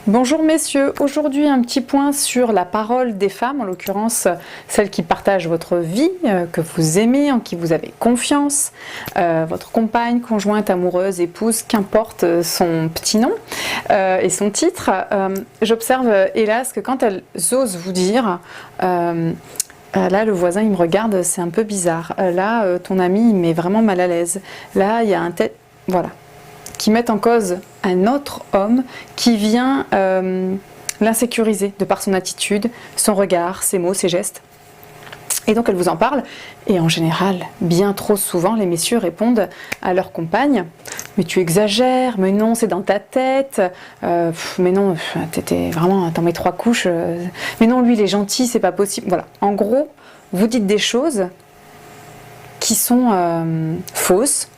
Bonjour messieurs, aujourd'hui un petit point sur la parole des femmes, en l'occurrence celles qui partagent votre vie, que vous aimez, en qui vous avez confiance, votre compagne, conjointe, amoureuse, épouse, qu'importe son petit nom et son titre. J'observe hélas que quand elles osent vous dire là le voisin il me regarde, c'est un peu bizarre, là ton ami il met vraiment mal à l'aise, là il y a un tel... Voilà. Qui mettent en cause un autre homme qui vient l'insécuriser de par son attitude, son regard, ses mots, ses gestes. Et donc elle vous en parle, et en général, bien trop souvent, les messieurs répondent à leur compagne « Mais tu exagères, mais non, c'est dans ta tête, mais non, t'étais vraiment, t'en mets 3 couches, mais non, lui il est gentil, c'est pas possible. » Voilà, en gros, vous dites des choses qui sont fausses,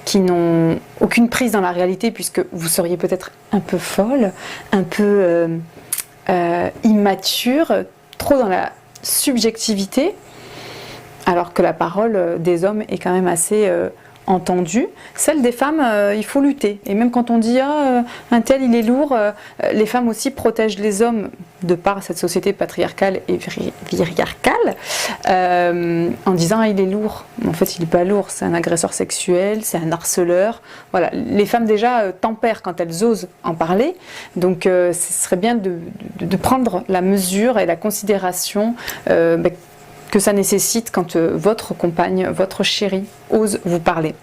qui n'ont aucune prise dans la réalité puisque vous seriez peut-être un peu folle, un peu immature, trop dans la subjectivité, alors que la parole des hommes est quand même assez entendue. Celle des femmes, il faut lutter. Et même quand on dit « Ah, un tel, il est lourd », les femmes aussi protègent les hommes de par cette société patriarcale et viriarcale en disant ah, « il est lourd ». En fait, il n'est pas lourd, c'est un agresseur sexuel, c'est un harceleur. Voilà. Les femmes déjà tempèrent quand elles osent en parler. Donc ce serait bien de prendre la mesure et la considération que ça nécessite quand votre compagne, votre chéri ose vous parler.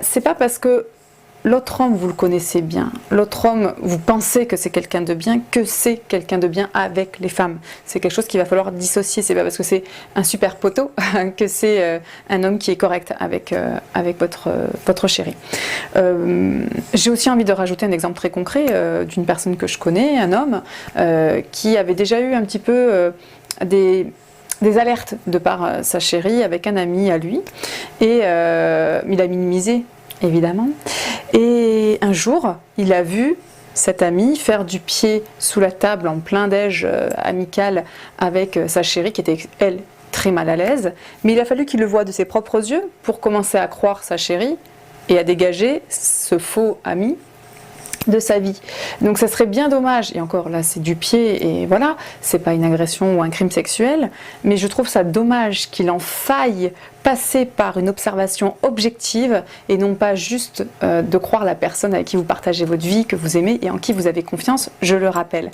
C'est pas parce que l'autre homme vous le connaissez bien, l'autre homme vous pensez que c'est quelqu'un de bien, que c'est quelqu'un de bien avec les femmes. C'est quelque chose qu'il va falloir dissocier, c'est pas parce que c'est un super poteau que c'est un homme qui est correct avec votre chéri. J'ai aussi envie de rajouter un exemple très concret d'une personne que je connais, un homme qui avait déjà eu un petit peu des alertes de par sa chérie avec un ami à lui et il a minimisé évidemment et un jour il a vu cet ami faire du pied sous la table en plein déj amical avec sa chérie qui était elle très mal à l'aise, mais il a fallu qu'il le voie de ses propres yeux pour commencer à croire sa chérie et à dégager ce faux ami de sa vie. Donc ça serait bien dommage, et encore là c'est du pied et voilà, c'est pas une agression ou un crime sexuel, mais je trouve ça dommage qu'il en faille passer par une observation objective et non pas juste de croire la personne avec qui vous partagez votre vie, que vous aimez et en qui vous avez confiance, je le rappelle.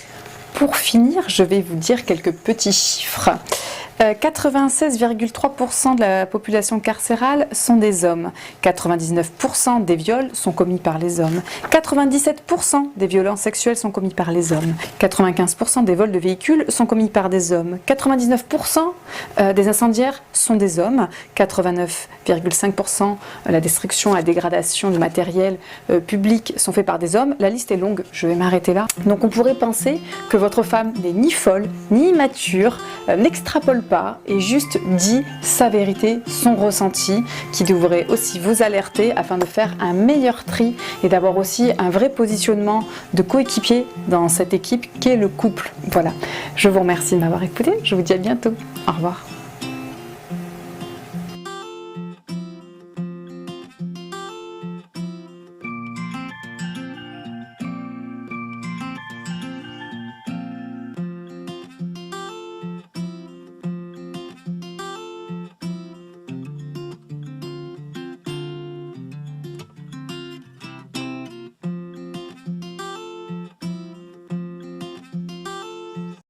Pour finir, je vais vous dire quelques petits chiffres. 96,3% de la population carcérale sont des hommes. 99% des viols sont commis par les hommes. 97% des violences sexuelles sont commis par les hommes. 95% des vols de véhicules sont commis par des hommes. 99% des incendiaires sont des hommes. 89,5% la destruction, la dégradation du matériel public sont faits par des hommes. La liste est longue, je vais m'arrêter là. Donc on pourrait penser que votre femme n'est ni folle, ni immature, n'extrapole pas et juste dit sa vérité, son ressenti, qui devrait aussi vous alerter afin de faire un meilleur tri et d'avoir aussi un vrai positionnement de coéquipier dans cette équipe qu'est le couple. Voilà, je vous remercie de m'avoir écouté, je vous dis à bientôt, au revoir.